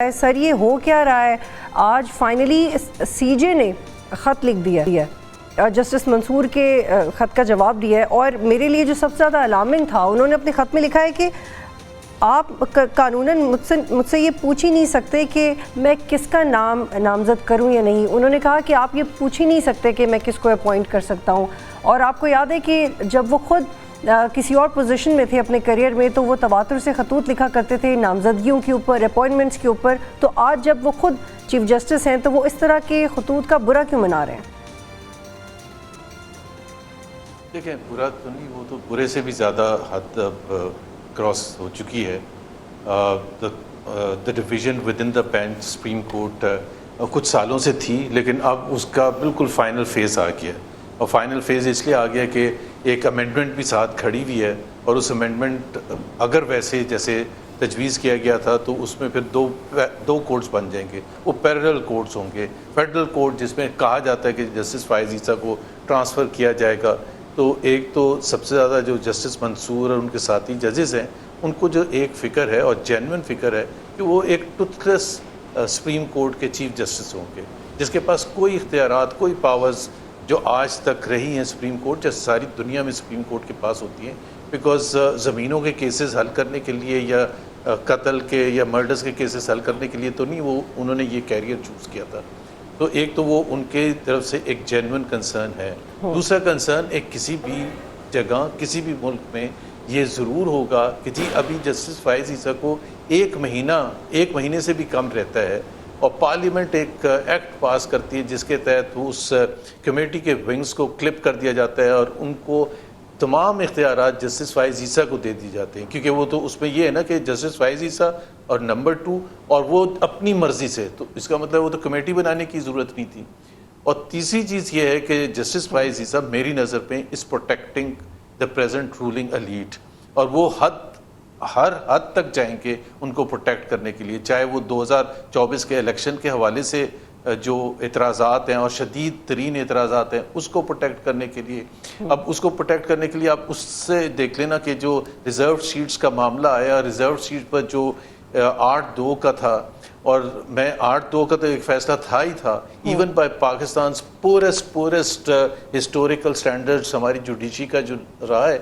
سر یہ ہو کیا رہا ہے؟ آج فائنلی سی جے نے خط لکھ دیا ہے، جسٹس منصور کے خط کا جواب دیا ہے، اور میرے لیے جو سب سے زیادہ الارمنگ تھا، انہوں نے اپنے خط میں لکھا ہے کہ آپ قانوناً مجھ سے یہ پوچھ ہی نہیں سکتے کہ میں کس کا نام نامزد کروں یا نہیں۔ انہوں نے کہا کہ آپ یہ پوچھ ہی نہیں سکتے کہ میں کس کو اپوائنٹ کر سکتا ہوں، اور آپ کو یاد ہے کہ جب وہ خود کسی اور پوزیشن میں تھے اپنے کریئر میں تو وہ تواتر سے خطوط لکھا کرتے تھے نامزدگیوں کے اوپر، اپوائنٹمنٹس کے اوپر، تو آج جب وہ خود چیف جسٹس ہیں تو وہ اس طرح کے خطوط کا برا کیوں منا رہے ہیں؟ دیکھیں، برا تو نہیں، وہ تو برے سے بھی زیادہ حد کراس ہو چکی ہے۔ The division with in the bench supreme court کچھ سالوں سے تھی، لیکن اب اس کا بالکل فائنل فیز آ گیا ہے، اور فائنل فیز اس لیے آ گیا کہ ایک امینڈمنٹ بھی ساتھ کھڑی ہوئی ہے، اور اس امینڈمنٹ اگر ویسے جیسے تجویز کیا گیا تھا تو اس میں پھر دو کورٹس بن جائیں گے، وہ پیرلل کورٹس ہوں گے۔ فیڈرل کورٹ جس میں کہا جاتا ہے کہ جسٹس فائز عیسیٰ کو ٹرانسفر کیا جائے گا، تو ایک تو سب سے زیادہ جو جسٹس منصور اور ان کے ساتھی ججز ہیں، ان کو جو ایک فکر ہے اور جینوئن فکر ہے کہ وہ ایک ٹوتھ لیس سپریم کورٹ کے چیف جسٹس ہوں گے، جس کے پاس کوئی اختیارات، کوئی پاورز جو آج تک رہی ہیں سپریم کورٹ، جیسے ساری دنیا میں سپریم کورٹ کے پاس ہوتی ہیں، بیکاز زمینوں کے کیسز حل کرنے کے لیے یا قتل کے یا مرڈرز کے کیسز حل کرنے کے لیے تو نہیں وہ انہوں نے یہ کیریئر چوز کیا تھا۔ تو ایک تو وہ ان کے طرف سے ایک جینوئن کنسرن ہے۔ دوسرا کنسرن ایک کسی بھی جگہ کسی بھی ملک میں یہ ضرور ہوگا کہ جی ابھی جسٹس فائز عیسیٰ کو ایک مہینے سے بھی کم رہتا ہے، اور پارلیمنٹ ایک ایکٹ پاس کرتی ہے جس کے تحت اس کمیٹی کے ونگز کو کلپ کر دیا جاتا ہے اور ان کو تمام اختیارات جسٹس فائز عیسیٰ کو دے دی جاتے ہیں، کیونکہ وہ تو اس میں یہ ہے نا کہ جسٹس فائز عیسیٰ اور نمبر 2 اور وہ اپنی مرضی سے، تو اس کا مطلب وہ تو کمیٹی بنانے کی ضرورت نہیں تھی۔ اور تیسری چیز یہ ہے کہ جسٹس فائز عیسیٰ میری نظر پہ is protecting the present ruling elite, اور وہ ہر حد تک جائیں گے ان کو پروٹیکٹ کرنے کے لیے، چاہے وہ 2024 کے الیکشن کے حوالے سے جو اعتراضات ہیں اور شدید ترین اعتراضات ہیں اس کو پروٹیکٹ کرنے کے لیے۔ اب اس کو پروٹیکٹ کرنے کے لیے آپ اس سے دیکھ لینا کہ جو ریزرو سیٹس کا معاملہ آیا، ریزرو سیٹ پر جو 8-2 کا تھا، اور میں 8-2 کا تو ایک فیصلہ تھا ہی تھا، even by Pakistan poorest historical standards, ہماری جوڈیشری کا جو رہا ہے،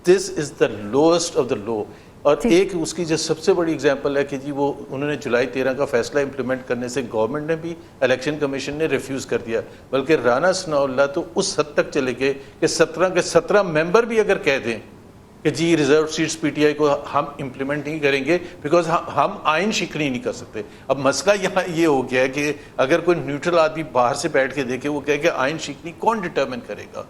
دس از دا لوئسٹ آف دا لو۔ اور ایک اس کی جو سب سے بڑی اگزامپل ہے کہ جی وہ انہوں نے جولائی 13 کا فیصلہ امپلیمنٹ کرنے سے گورنمنٹ نے بھی، الیکشن کمیشن نے ریفیوز کر دیا، بلکہ رانا ثناء اللہ تو اس حد تک چلے گئے کہ 17 کے 17 ممبر بھی اگر کہہ دیں کہ جی reserve seats P T I کو ہم امپلیمنٹ نہیں کریں گے بیکاز ہم آئین شکنی نہیں کر سکتے۔ اب مسئلہ یہاں یہ ہو گیا ہے کہ اگر کوئی نیوٹرل آدمی باہر سے بیٹھ کے دیکھے، وہ کہے کہ آئین شکنی کون ڈٹرمن کرے گا؟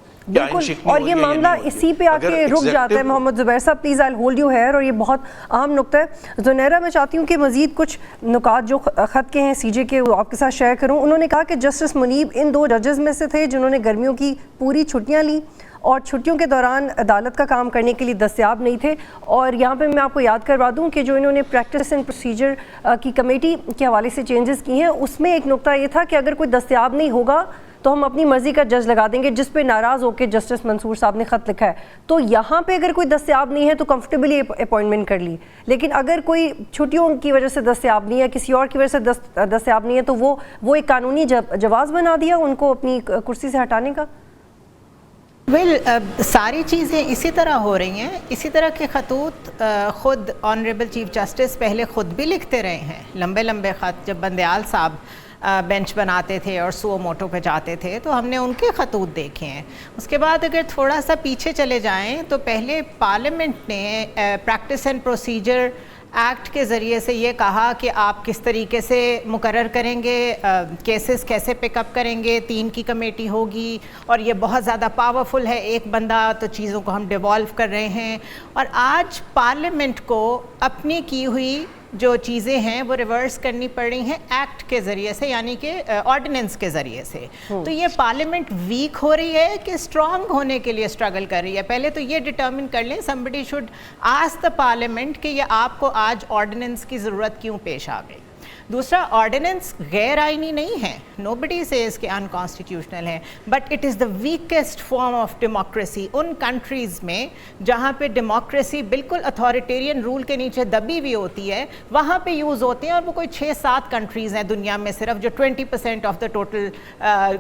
اور یہ معاملہ اسی پہ آ کے رک جاتا ہے۔ محمد زبیر صاحب please I hold you here, اور یہ بہت اہم نقطہ ہے۔ زنیرہ میں چاہتی ہوں کہ مزید کچھ نکات جو خط کے ہیں سی جے کے وہ آپ کے ساتھ شیئر کروں۔ انہوں نے کہا کہ جسٹس منیب ان 2 ججز میں سے تھے جنہوں نے گرمیوں کی پوری چھٹیاں لیں اور چھٹیوں کے دوران عدالت کا کام کرنے کے لیے دستیاب نہیں تھے، اور یہاں پہ میں آپ کو یاد کروا دوں کہ جو انہوں نے پریکٹس اینڈ پروسیجر کی کمیٹی کے حوالے سے چینجز کی ہیں، اس میں ایک نقطہ یہ تھا کہ اگر کوئی دستیاب نہیں ہوگا تو ہم اپنی مرضی کا جج لگا دیں گے، جس پہ ناراض ہو کے جسٹس منصور صاحب نے خط لکھا ہے۔ تو یہاں پہ اگر کوئی دستیاب نہیں ہے تو کمفرٹیبلی اپوائنٹمنٹ کر لی، لیکن اگر کوئی چھٹیوں کی وجہ سے دستیاب نہیں ہے، کسی اور کی وجہ سے دستیاب نہیں ہے، تو وہ ایک قانونی جواز بنا دیا ان کو اپنی کرسی سے ہٹانے کا۔ ساری چیزیں اسی طرح ہو رہی ہیں، اسی طرح کے خطوط خود آنریبل چیف جسٹس پہلے خود بھی لکھتے رہے ہیں، لمبے لمبے خط جب بندیال صاحب بینچ بناتے تھے اور سو موٹو پہ جاتے تھے تو ہم نے ان کے خطوط دیکھے ہیں۔ اس کے بعد اگر تھوڑا سا پیچھے چلے جائیں تو پہلے پارلیمنٹ نے پریکٹس اینڈ پروسیجر ایکٹ کے ذریعے سے یہ کہا کہ آپ کس طریقے سے مقرر کریں گے، کیسز کیسے پک اپ کریں گے، 3 کی کمیٹی ہوگی، اور یہ بہت زیادہ پاورفل ہے، ایک بندہ تو چیزوں کو ہم ڈیوالو کر رہے ہیں۔ اور آج پارلیمنٹ کو اپنی کی ہوئی جو چیزیں ہیں وہ ریورس کرنی پڑ رہی ہیں ایکٹ کے ذریعے سے، یعنی کہ آرڈیننس کے ذریعے سے۔ تو یہ پارلیمنٹ ویک ہو رہی ہے کہ اسٹرانگ ہونے کے لیے اسٹرگل کر رہی ہے؟ پہلے تو یہ ڈٹرمن کر لیں، somebody should ask the parliament کہ یہ آپ کو آج آرڈیننس کی ضرورت کیوں پیش آ گئی۔ दूसरा ऑर्डिनेंस गैर आइनी नहीं है, नोबडी सेज कि अनकॉन्स्टिट्यूशनल है, but it is the weakest form of democracy उन कंट्रीज़ में जहाँ पे डेमोक्रेसी बिल्कुल अथॉरिटेरियन रूल के नीचे दबी हुई होती है, वहाँ पे यूज़ होते हैं। और वो कोई 6-7 कंट्रीज़ हैं दुनिया में सिर्फ जो 20% of the total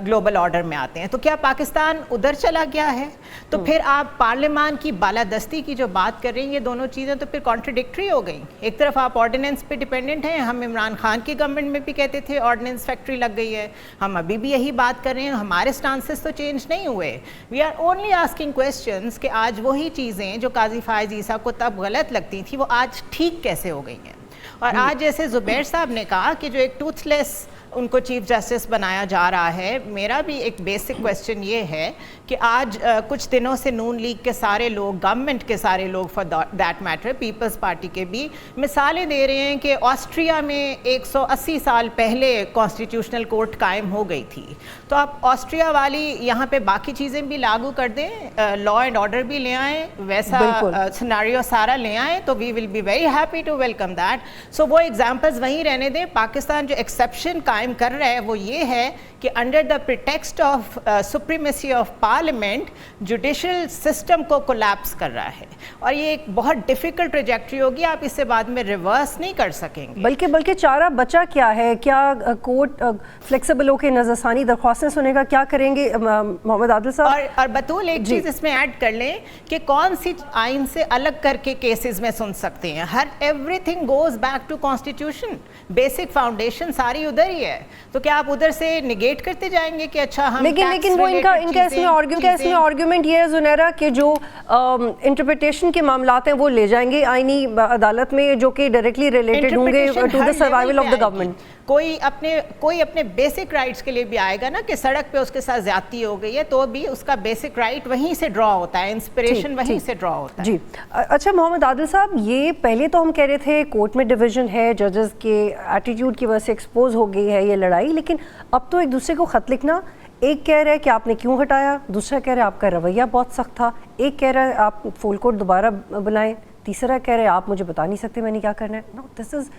global order में आते हैं। तो क्या पाकिस्तान उधर चला गया है? तो फिर आप पार्लियामान की बालादस्ती की जो बात कर रही हैं, ये दोनों चीज़ें तो फिर कॉन्ट्रडिक्टरी हो गई। एक तरफ आप ऑर्डिनेंस पे डिपेंडेंट हैं, हम इमरान खान की गवर्नमेंट में भी कहते थे ऑर्डिनेंस फैक्ट्री लग गई है, हम अभी भी यही बात कर रहे हैं, हमारे स्टांसेस तो चेंज नहीं हुए। We are only asking questions कि आज वही चीज़ें जो काजी फायज़ ईसा को तब गलत लगती थी वो आज ठीक कैसे हो गई हैं। और आज जैसे ज़ुबैर साहब ने कहा कि जो एक टूथलेस उनको चीफ जस्टिस बनाया जा रहा है, मेरा भी एक बेसिक क्वेश्चन ये है कि आज कुछ दिनों से नून लीग के सारे लोग, गवर्नमेंट के सारे लोग for that matter, Peoples Party के भी मिसालें दे रहे हैं कि ऑस्ट्रिया में 180 साल पहले कॉन्स्टिट्यूशनल कोर्ट कायम हो गई थी। तो आप ऑस्ट्रिया वाली यहाँ पे बाकी चीज़ें भी लागू कर दें, लॉ एंड ऑर्डर भी ले आएँ, वैसा सिनेरियो सारा ले आएँ, तो we will be very happy to welcome that. So वो एग्जाम्पल्स वहीं रहने दें। पाकिस्तान जो एक्सेप्शन कर रहा है वो ये है कि under the pretext of supremacy of parliament judicial system को कोलैप्स कर रहा है, और ये एक बहुत डिफिकल्ट ट्रैजेक्टरी होगी, आप इससे बाद में रिवर्स नहीं कर सकेंगे। बल्कि चारा बचा क्या है? क्या कोर्ट फ्लेक्सिबल होकर नजरसानी दरख्वास्तें सुनेगा? क्या करेंगे मोहम्मद आदिल साहब? और बतूल एक चीज़ इसमें ऐड कर लें कि कौन सी आइन से अलग करके केसेस में सुन सकते हैं। हर everything goes back to constitution, basic foundation सारी उधर ही है। तो क्या आप उधर से निगेट करते जाएंगे कि अच्छा हम लेकिन वो इनका इसमें आर्ग्यूमेंट ये है ज़ुनैरा कि जो इंटरप्रिटेशन के मामलात हैं वो ले जाएंगे आईनी अदालत में, जो कि डायरेक्टली रिलेटेड होंगे to the survival of the government. कोई अपने बेसिक राइट्स के लिए भी आएगा ना कि सड़क पे उसके साथ ज्यादती हो गई है, तो भी उसका बेसिक राइट वहीं से ड्रॉ होता है, इंस्पिरेशन वहीं से ड्रॉ होता है। जी अच्छा मोहम्मद आदिल साहब, ये पहले तो हम कह रहे थे कोर्ट में डिवीजन है, जजेस के एटीट्यूड की वजह से एक्सपोज हो गई है ये लड़ाई, लेकिन अब तो एक दूसरे को खत लिखना, एक कह रहा है कि आपने क्यों हटाया, दूसरा कह रहा है आपका रवैया बहुत सख्त था, एक कह रहा है आप फुल कोर्ट दोबारा बुलाएं, तीसरा कह रहा है आप मुझे बता नहीं सकते मैंने क्या करना है। No, this is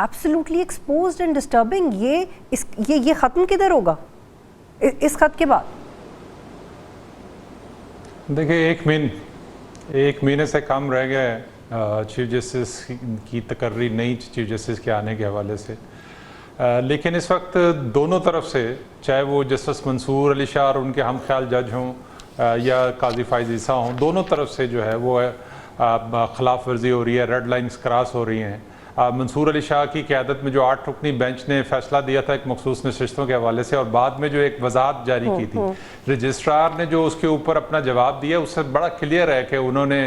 absolutely exposed and disturbing. ये ख़त्म किधर होगा इस खत के बाद? देखिए, एक महीने से कम रह गया है चीफ जस्टिस की तकर्री नई चीफ जस्टिस के आने के हवाले से, लेकिन इस वक्त दोनों तरफ से, चाहे वो जस्टिस मंसूर अली शाह और उनके हम ख्याल जज हों या काजी फायज़ ईसा हों, दोनों तरफ से जो है वो खिलाफ वर्जी हो रही है, रेड लाइन्स क्रॉस हो रही हैं। मंसूर अली शाह की क़यादत में जो 8 रुकनी बेंच ने फैसला दिया था एक मखसूस नशिस्तों के हवाले से, और बाद में जो एक वजाहत जारी की थी रजिस्ट्रार ने, जो उसके ऊपर अपना जवाब दिया उससे बड़ा क्लियर है कि उन्होंने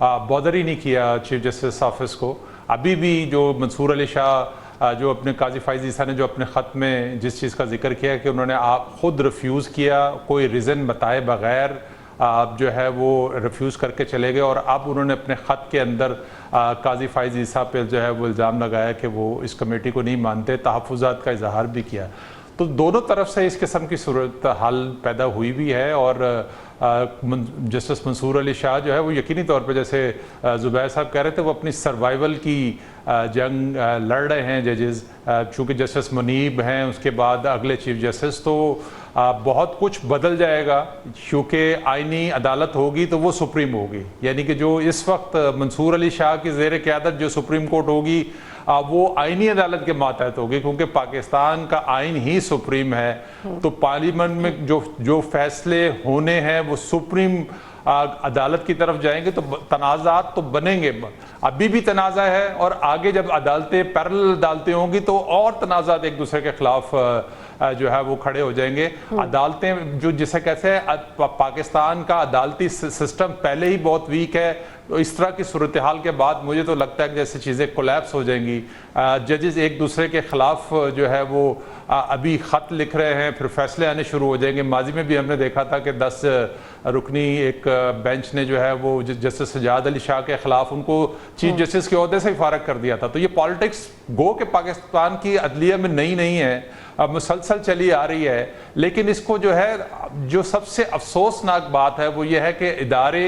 बॉदर ही नहीं किया चीफ जस्टिस ऑफिस को। अभी भी जो मंसूर अली शाह जो अपने काजी फायज़ ईसा ने जो अपने ख़त में जिस चीज़ का जिक्र किया कि उन्होंने खुद रिफ्यूज़ किया, कोई रीज़न बताए बग़ैर आप जो है वो रिफ्यूज़ करके चले गए, और अब उन्होंने अपने ख़त के अंदर काजी फायज़ ईसा पे जो है वो इल्ज़ाम लगाया कि वो इस कमेटी को नहीं मानते, तहफ़्फ़ुज़ात का इजहार भी किया। तो दोनों तरफ से इस किस्म की सूरत हाल पैदा हुई भी है, और जस्टिस मंसूर अली शाह जो है वो यकीनी तौर पे, जैसे ज़ुबैर साहब कह रहे थे, वो अपनी सर्वाइवल की जंग लड़ रहे हैं जजेस। चूँकि जस्टिस मुनीब हैं उसके बाद अगले चीफ जस्टिस, तो बहुत कुछ बदल जाएगा, क्योंकि आइनी अदालत होगी तो वो सुप्रीम होगी, यानी कि जो इस वक्त मंसूर अली शाह की ज़ेर क़यादत जो सुप्रीम कोर्ट होगी वो आइनी अदालत के मातहत होगी, क्योंकि पाकिस्तान का आइन ही सुप्रीम है। तो पार्लियामेंट में जो फैसले होने हैं वो सुप्रीम अदालत की तरफ जाएंगे, तो तनाज़ात तो बनेंगे, अभी भी तनाज़ा है, और आगे जब अदालतें पैरेलल अदालतें होंगी तो और तनाज़ात एक दूसरे के खिलाफ जो है वो खड़े हो जाएंगे। अदालतें जो जिसे कहते हैं पाकिस्तान का अदालती सिस्टम पहले ही बहुत वीक है, तो इस तरह की सूरत हाल के बाद मुझे तो लगता है कि जैसे चीज़ें कोलैप्स हो जाएंगी, जजेस एक दूसरे के ख़िलाफ़ जो है वो अभी ख़त लिख रहे हैं, फिर फैसले आने शुरू हो जाएंगे। माजी में भी हमने देखा था कि 10 रुकनी एक बेंच ने जो है वो जस्टिस सजाद अली शाह के ख़िलाफ़ उनको चीफ जस्टिस के ओहदे से ही फारग कर दिया था। तो ये पॉलिटिक्स गो के पाकिस्तान की अदलिया में नई है, मुसलसल चली आ रही है, लेकिन इसको जो है जो सबसे अफसोसनाक बात है वो ये है कि इदारे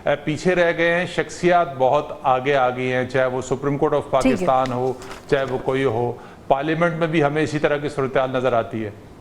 पीछे रह गए हैं, शख्सियात बहुत आगे आ गई हैं, चाहे वो सुप्रीम कोर्ट ऑफ पाकिस्तान हो, चाहे वो कोई हो। پارلیمنٹ میں بھی ہمیں اسی طرح کی صورتحال نظر آتی ہے.